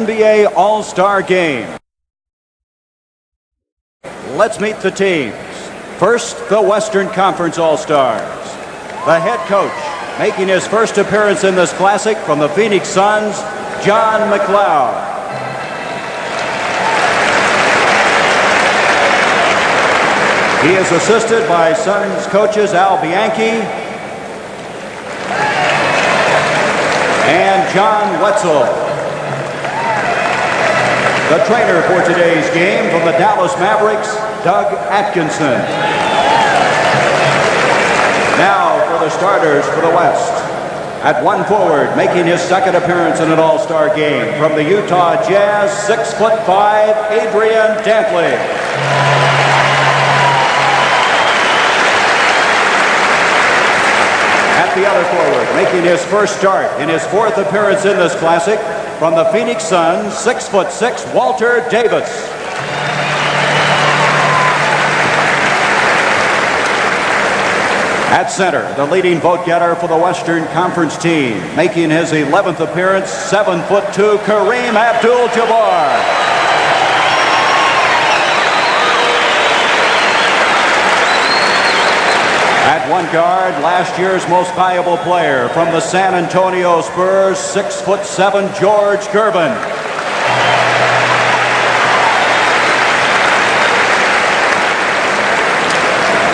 NBA All-Star Game. Let's meet the teams. First, the Western Conference All-Stars. The head coach, making his first appearance in this classic from the Phoenix Suns, John McLeod. He is assisted by Suns coaches Al Bianchi and John Wetzel. The trainer for today's game from the Dallas Mavericks, Doug Atkinson. Now for the starters for the West. At one forward, making his second appearance in an All-Star game from the Utah Jazz, 6'5", Adrian Dantley. At the other forward, making his first start in his fourth appearance in this classic, from the Phoenix Suns, 6'6", Walter Davis. At center, the leading vote getter for the Western Conference team, making his 11th appearance, 7'2", Kareem Abdul-Jabbar. At one guard, last year's most valuable player from the San Antonio Spurs, 6'7", George Gervin.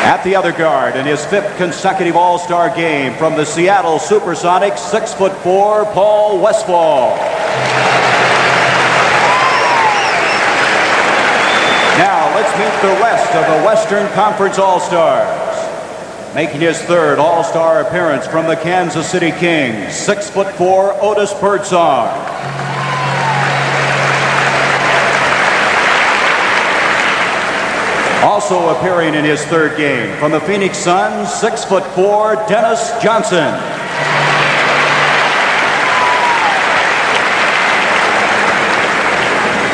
At the other guard, in his fifth consecutive All-Star game from the Seattle Supersonics, 6'4", Paul Westphal. Now let's meet the rest of the Western Conference All-Stars. Making his third All-Star appearance from the Kansas City Kings, 6'4", Otis Birdsong. Also appearing in his third game from the Phoenix Suns, 6'4", Dennis Johnson.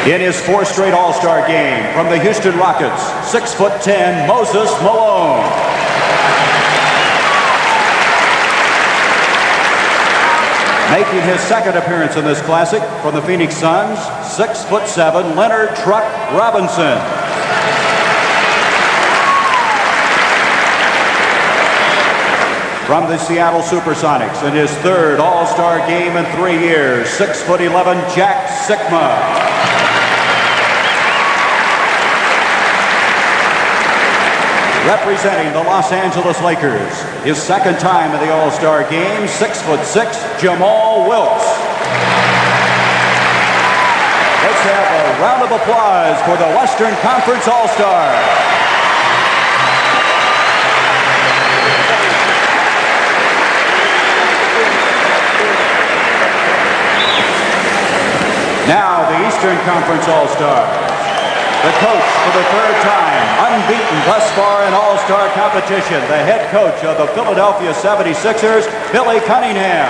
In his fourth straight All-Star game from the Houston Rockets, 6'10", Moses Malone. Making his second appearance in this classic from the Phoenix Suns, 6'7", Leonard Truck Robinson. From the Seattle Supersonics, in his third All-Star game in 3 years, 6'11", Jack Sikma. Representing the Los Angeles Lakers, his second time in the All-Star game, 6'6", Jamal Wilkes. Let's have a round of applause for the Western Conference All-Stars. Now the Eastern Conference All-Stars. The coach for the third time, unbeaten thus far in All-Star competition, the head coach of the Philadelphia 76ers, Billy Cunningham.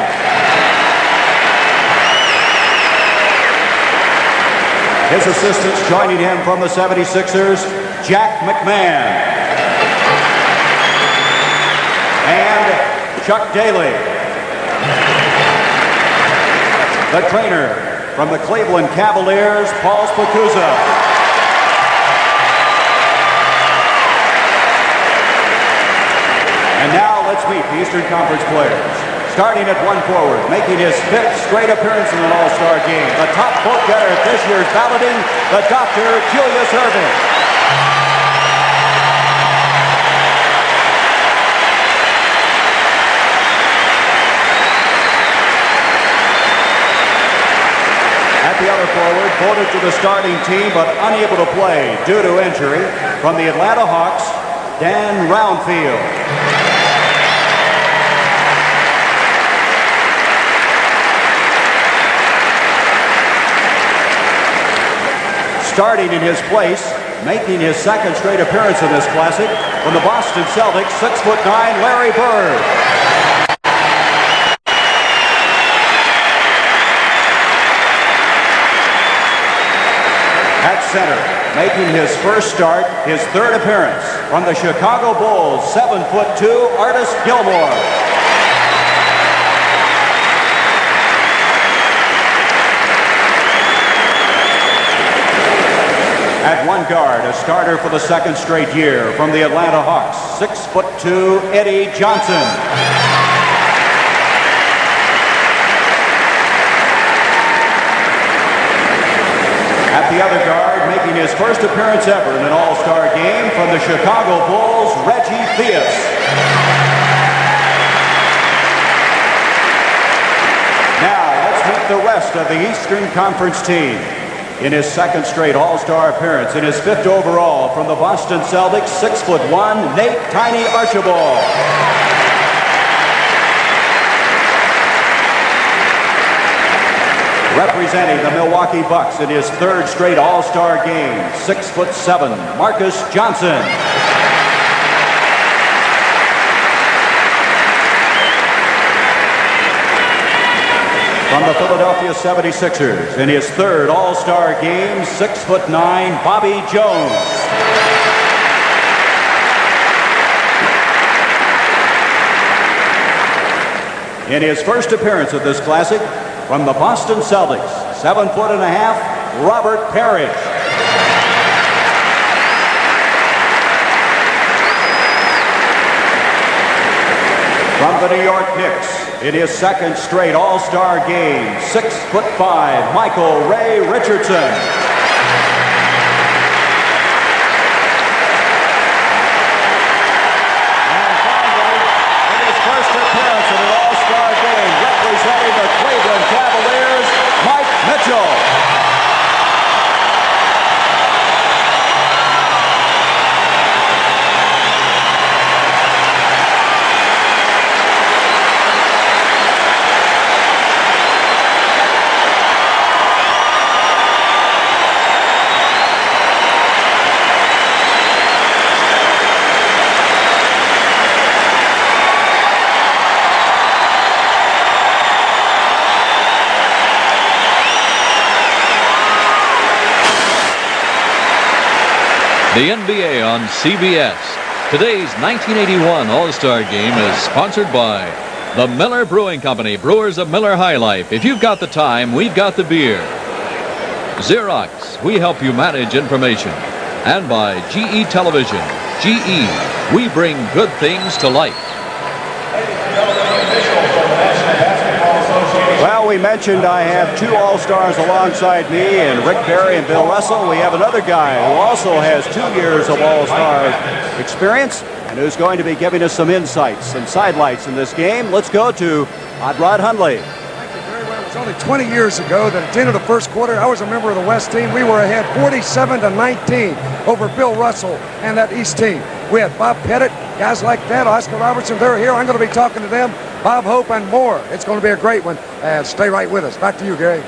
His assistants joining him from the 76ers, Jack McMahon and Chuck Daly. The trainer from the Cleveland Cavaliers, Paul Spicuzza. And now let's meet the Eastern Conference players. Starting at one forward, making his fifth straight appearance in an All-Star game, the top vote getter at this year's balloting, the Dr. Julius Erving. At the other forward, voted to the starting team but unable to play due to injury, from the Atlanta Hawks, Dan Roundfield. Starting in his place, making his second straight appearance in this classic, from the Boston Celtics, 6'9", Larry Bird. At center, making his first start, his third appearance, from the Chicago Bulls, 7'2", Artis Gilmore. At one guard, a starter for the second straight year from the Atlanta Hawks, 6'2", Eddie Johnson. At the other guard, making his first appearance ever in an All-Star game from the Chicago Bulls, Reggie Theus. Now, let's meet the rest of the Eastern Conference team. In his second straight All-Star appearance, in his 5th overall from the Boston Celtics, 6'1", Nate Tiny Archibald. Representing the Milwaukee Bucks in his 3rd straight All-Star game, 6'7", Marcus Johnson. From the Philadelphia 76ers in his 3rd All-Star game, 6'9", Bobby Jones. In his first appearance at this Classic, from the Boston Celtics, 7'1", Robert Parrish. From the New York Knicks, in his 2nd straight All-Star game, 6'5", Michael Ray Richardson. And finally, in his first appearance in an All-Star game, representing the Cleveland Cavaliers, Mike Mitchell. The NBA on CBS. Today's 1981 All-Star Game is sponsored by the Miller Brewing Company, brewers of Miller High Life. If you've got the time, we've got the beer. Xerox, we help you manage information. And by GE Television. GE, we bring good things to life. Well, we mentioned I have 2 All-Stars alongside me, and Rick Barry and Bill Russell. We have another guy who also has 2 years of All-Star experience and who's going to be giving us some insights and sidelights in this game. Let's go to Hot Rod Hundley. Thank you very well. It was only 20 years ago that at the end of the first quarter, I was a member of the West team. We were ahead 47-19 over Bill Russell and that East team. We had Bob Pettit, guys like that, Oscar Robertson, they're here. I'm going to be talking to them, Bob Hope, and more. It's going to be a great one. Stay right with us. Back to you, Gary.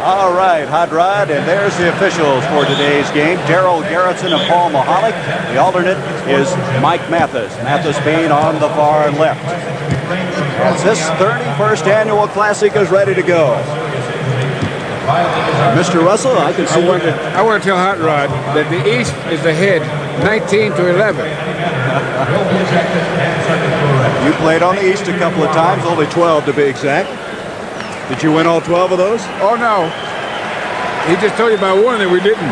All right, Hot Rod, and there's the officials for today's game. Darryl Garrettson and Paul Mahalik. The alternate is Mike Mathis. Mathis being on the far left. As this 31st Annual Classic is ready to go. Mr. Russell, I can see I want to tell Hot Rod that the East is ahead 19-11. You played on the East a couple of times, only 12 to be exact. Did you win all 12 of those? Oh, no. He just told you about one that we didn't.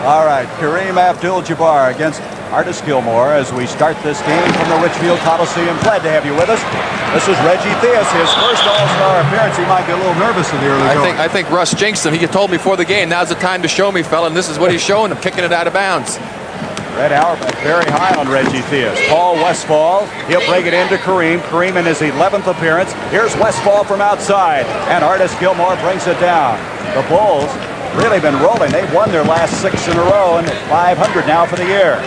All right, Kareem Abdul-Jabbar against Artis Gilmore as we start this game from the Richfield Coliseum. Glad to have you with us. This is Reggie Theus, his first All-Star appearance. He might be a little nervous in the early going. I think Russ jinxed him. He told me before the game, now's the time to show me, fella, and this is what he's showing him, kicking it out of bounds. Red Auerbach very high on Reggie Theus. Paul Westphal, he'll break it into Kareem. Kareem in his 11th appearance. Here's Westphal from outside, and Artis Gilmore brings it down. The Bulls really been rolling. They've won their last 6 in a row, and 500 now for the year.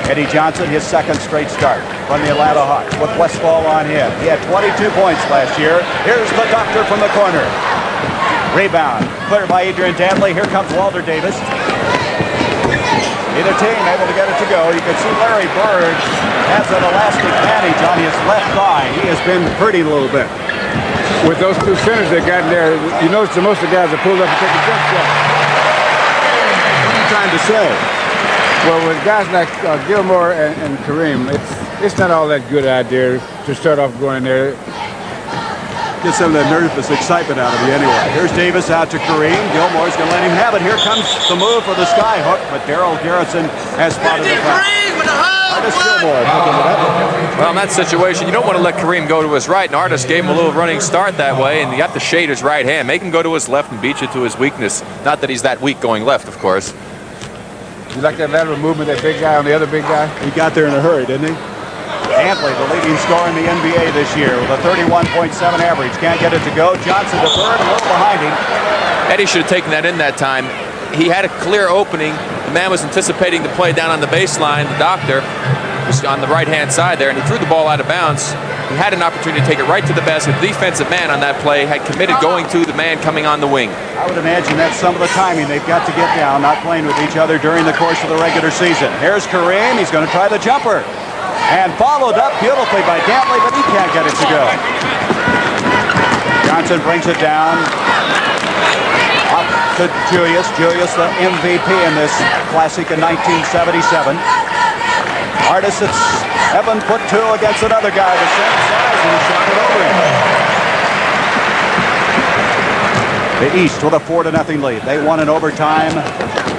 Eddie Johnson, his second straight start from the Atlanta Hawks with Westphal on him. He had 22 points last year. Here's the doctor from the corner. Rebound, cleared by Adrian Dantley. Here comes Walter Davis. Either team able to get it to go. You can see Larry Bird has an elastic bandage on his left thigh. He has been hurting a little bit. With those 2 centers they got in there, you notice that most of the guys are pulled up and take a jump shot. What are you trying to say? Well, with guys like Gilmore and Kareem, it's not all that good idea to start off going in there. Get some of that nervous excitement out of you anyway. Here's Davis out to Kareem. Gilmore's going to let him have it. Here comes the move for the sky hook, but Darrell Garrison has spotted the foul. Artis Gilmore picking it up. Well, in that situation, you don't want to let Kareem go to his right, and Artis gave him a little running start that way, and you have to shade his right hand. Make him go to his left and beat you to his weakness. Not that he's that weak going left, of course. You like that lateral movement, that big guy on the other big guy? He got there in a hurry, didn't he? Dantley, the leading scorer in the NBA this year with a 31.7 average. Can't get it to go. Johnson to third, a little behind him. Eddie should have taken that in that time. He had a clear opening. The man was anticipating the play down on the baseline. The doctor was on the right-hand side there, and he threw the ball out of bounds. He had an opportunity to take it right to the basket. The defensive man on that play had committed going to the man coming on the wing. I would imagine that's some of the timing they've got to get down, not playing with each other during the course of the regular season. Here's Kareem. He's going to try the jumper. And followed up beautifully by Dantley, but he can't get it to go. Johnson brings it down. Up to Julius. Julius, the MVP in this Classic in 1977. Artis at 7'2" against another guy the same size, and he shot it over him. The East with a 4-0 lead. They won in overtime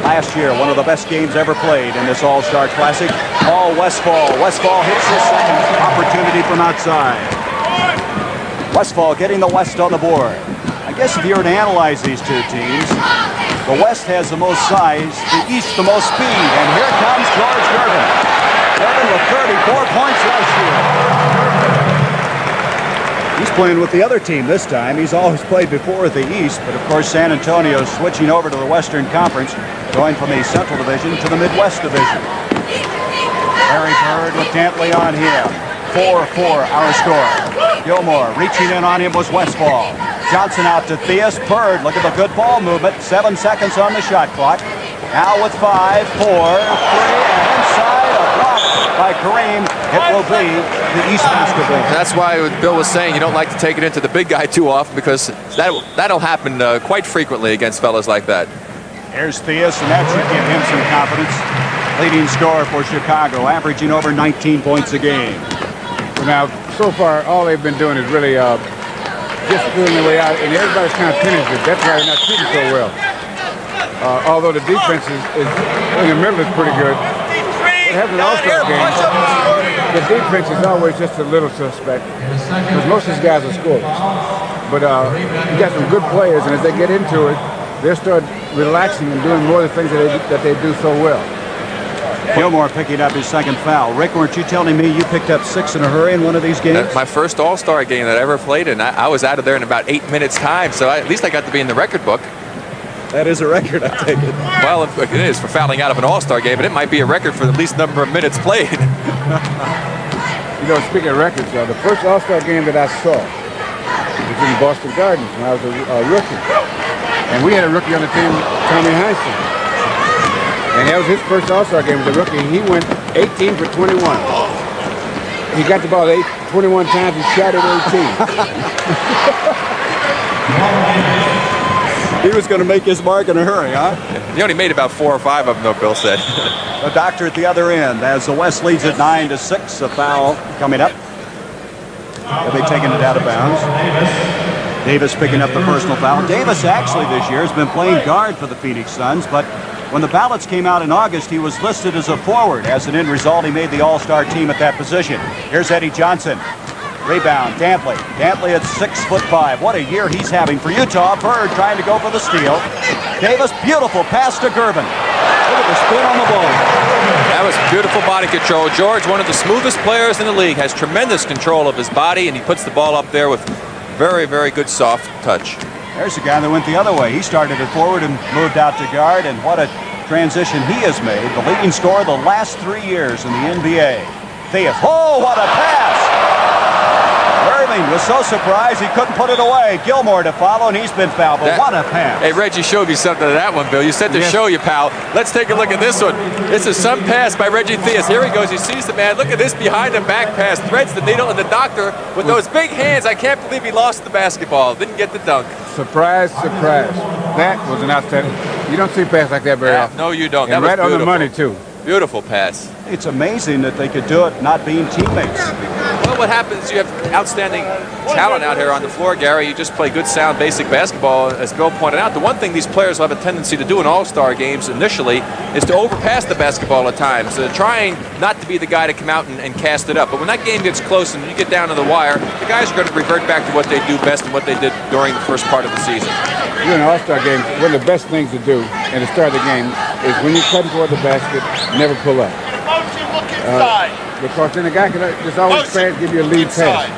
last year. One of the best games ever played in this All-Star Classic. Paul Westphal. Westphal hits his second opportunity from outside. Westphal getting the West on the board. I guess if you were to analyze these two teams, the West has the most size, the East the most speed. And here comes George Gervin. Gervin with 34 points last year. He's playing with the other team this time. He's always played before with the East, but of course San Antonio switching over to the Western Conference, going from the Central Division to the Midwest Division. Larry Bird with Dantley on him. 4-4 our score. Gilmore reaching in on him was Westphal. Johnson out to Theus. Bird, look at the good ball movement. 7 seconds on the shot clock. Now with 5, 4, 3, and inside a block by Kareem. It will be the East basketball. That's why Bill was saying you don't like to take it into the big guy too often, because that'll happen quite frequently against fellas like that. Here's Theus, and that should give him some confidence. Leading scorer for Chicago, averaging over 19 points a game. Now, so far, all they've been doing is really just feeling their way out, and everybody's kind of penetrative. That's why they're not shooting so well. Although the defense is in the middle is pretty good. What happens in All-Star games, the defense is always just a little suspect, because most of these guys are scorers. But you got some good players, and as they get into it, they'll start relaxing and doing more of the things that they do so well. Gilmore picking up his second foul. Rick, weren't you telling me you picked up 6 in a hurry in one of these games? That's my first All-Star game that I ever played in. I was out of there in about 8 minutes time, so at least I got to be in the record book. That is a record, I take it. Well, it is for fouling out of an All-Star game, but it might be a record for the least number of minutes played. You know, speaking of records, the first All-Star game that I saw was in Boston Gardens when I was a rookie. And we had a rookie on the team, Tommy Heinsohn. And that was his first All-Star game as a rookie. He went 18 for 21. He got the ball 21 times, he shot it 18. He was going to make his mark in a hurry, huh? He only made about 4 or 5 of them, though, Bill said. The doctor at the other end as the West leads at 9-6. A foul coming up. They'll be taking it out of bounds. Davis picking up the personal foul. Davis actually this year has been playing guard for the Phoenix Suns, but when the ballots came out in August, he was listed as a forward. As an end result, he made the All-Star team at that position. Here's Eddie Johnson. Rebound, Dantley. Dantley at 6'5". What a year he's having for Utah. Bird trying to go for the steal. Davis, beautiful pass to Gervin. Look at the spin on the ball. That was beautiful body control. George, one of the smoothest players in the league, has tremendous control of his body, and he puts the ball up there with very, very good soft touch. There's a guy that went the other way. He started at forward and moved out to guard, and what a transition he has made. The leading scorer the last 3 years in the NBA. Theus. Oh, what a pass! Irving was so surprised he couldn't put it away. Gilmore to follow, and he's been fouled. But what a pass. Hey, Reggie showed me something of that one, Bill. You said to show you, pal. Let's take a look at this one. This is some pass by Reggie Theus. Here he goes. He sees the man. Look at this behind-the-back pass. Threads the needle, and the doctor, with those big hands, I can't believe he lost the basketball. Didn't get the dunk. Surprise, surprise. That was an outstanding. You don't see a pass like that very often. No, you don't. And that was right beautiful. on the money, too. Beautiful pass. It's amazing that they could do it not being teammates. Well, what happens, you have outstanding talent out here on the floor, Gary. You just play good, sound, basic basketball. As Bill pointed out, the one thing these players will have a tendency to do in all-star games initially is to overpass the basketball at times, trying not to be the guy to come out and cast it up. But when that game gets close and you get down to the wire, the guys are going to revert back to what they do best and what they did during the first part of the season. During an all-star game, one of the best things to do at the start of the game is when you're cutting toward the basket, never pull up. Because then the guy can just always pass, give you a lead pass.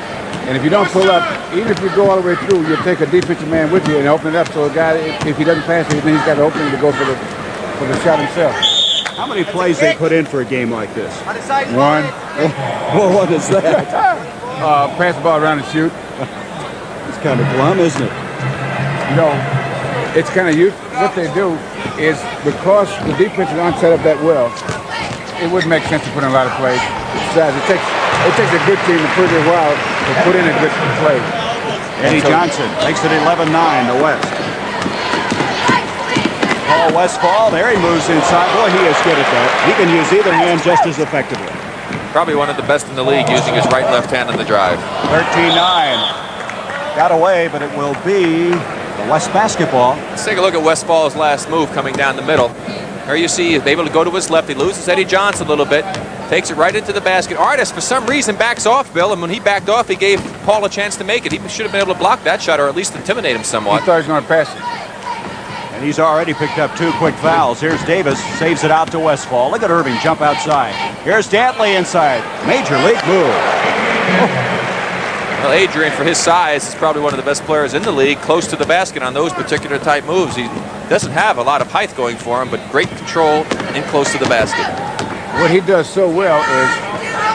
And if you don't pull up, even if you go all the way through, you'll take a defensive man with you and open it up. So a guy, if he doesn't pass it, then he's got an opening to go for the shot himself. How many plays they put in for a game like this? One. Well, what is that? Pass the ball around and shoot. It's kind of glum, isn't it? You know, it's kind of what they do is because the defense aren't set up that well, it wouldn't make sense to put in a lot of plays. Besides, it takes a good team a pretty while to put in a good play. Eddie Johnson makes it 11-9 to West. Paul Westphal, there he moves inside. Boy, he is good at that. He can use either hand just as effectively. Probably one of the best in the league using his right and left hand on the drive. 13-9. Got away, but it will be the West basketball. Let's take a look at Westfall's last move coming down the middle. Here you see he's able to go to his left. He loses Eddie Johnson a little bit. Takes it right into the basket. Artis, for some reason, backs off, Bill. And when he backed off, he gave Paul a chance to make it. He should have been able to block that shot or at least intimidate him somewhat. He thought he was going to pass it. And he's already picked up 2 quick fouls. Here's Davis, saves it out to Westphal. Look at Irving jump outside. Here's Dantley inside. Major league move. Well, Adrian, for his size, is probably one of the best players in the league, close to the basket on those particular type moves. He doesn't have a lot of height going for him, but great control in close to the basket. What he does so well is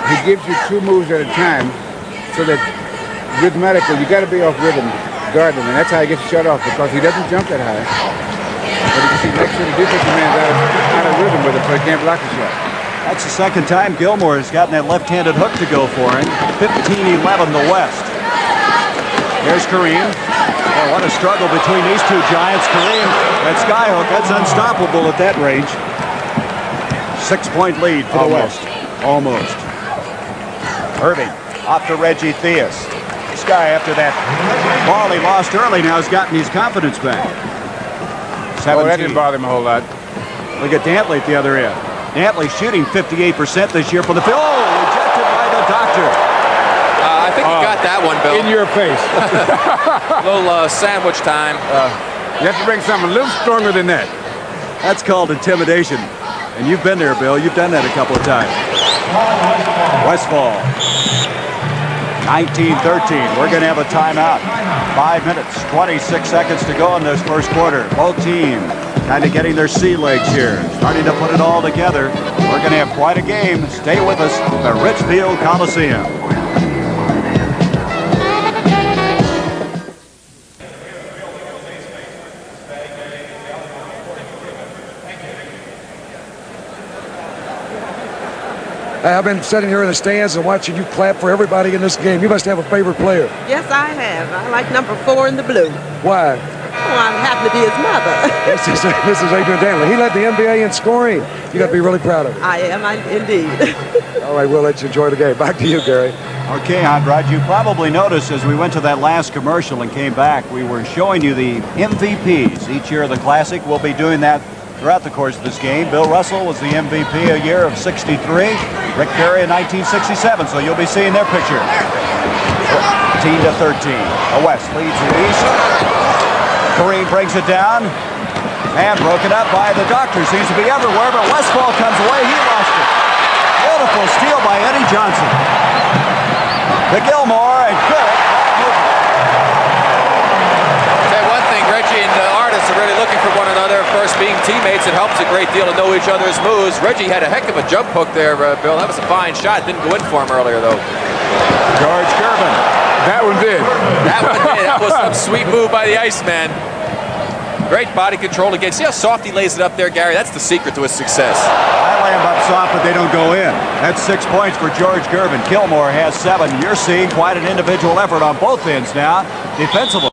he gives you 2 moves at a time so that rhythmically, you got to be off rhythm guarding, and that's how he gets shut off because he doesn't jump that high. But you can see next to the defensive man's out of rhythm with it, so he can't block the shot. That's the second time Gilmore has gotten that left-handed hook to go for him. 15-11 the West. There's Kareem. Oh, what a struggle between these 2 giants. Kareem, that skyhook, that's unstoppable at that range. 6-point lead for the West. Almost. Irving off to Reggie Theus. This guy, after that ball he lost early, now has gotten his confidence back. 17. Oh, that didn't bother him a whole lot. Look at Dantley at the other end. Dantley shooting 58% this year from the field. Oh, rejected by the doctor. I think you got that one, Bill. In your face. A little sandwich time. You have to bring something a little stronger than that. That's called intimidation. And you've been there, Bill. You've done that a couple of times. Westphal. 19-13. We're going to have a timeout. 5 minutes, 26 seconds to go in this first quarter. Both teams kind of getting their sea legs here. Starting to put it all together. We're going to have quite a game. Stay with us at the Richfield Coliseum. I've been sitting here in the stands and watching you clap for everybody in this game. You must have a favorite player. Yes, I have. I like number 4 in the blue. Why? Oh, I'm happy to be his mother. This is Adrian Dantley. He led the NBA in scoring. You got to be really proud of him. I am, indeed. All right, we'll let you enjoy the game. Back to you, Gary. Okay, Andrade, you probably noticed as we went to that last commercial and came back, we were showing you the MVPs each year of the Classic. We'll be doing that throughout the course of this game. Bill Russell was the MVP a year of 63. Rick Barry in 1967, so you'll be seeing their picture. 13-13. The West leads the East. Kareem brings it down. And broken up by the doctor. Seems to be everywhere, but Westphal comes away. He lost it. Beautiful steal by Eddie Johnson. To Gilmore, and good. Say one thing, Reggie and Artis are really looking for one another. Of course, being teammates, it helps a great deal to know each other's moves. Reggie had a heck of a jump hook there, Bill. That was a fine shot. Didn't go in for him earlier, though. George Gervin. That one did. That one did. That was some sweet move by the Iceman. Great body control again. See how soft he lays it up there, Gary? That's the secret to his success. I lay them up soft, but they don't go in. That's 6 points for George Gervin. Gilmore has 7. You're seeing quite an individual effort on both ends now. Defensively.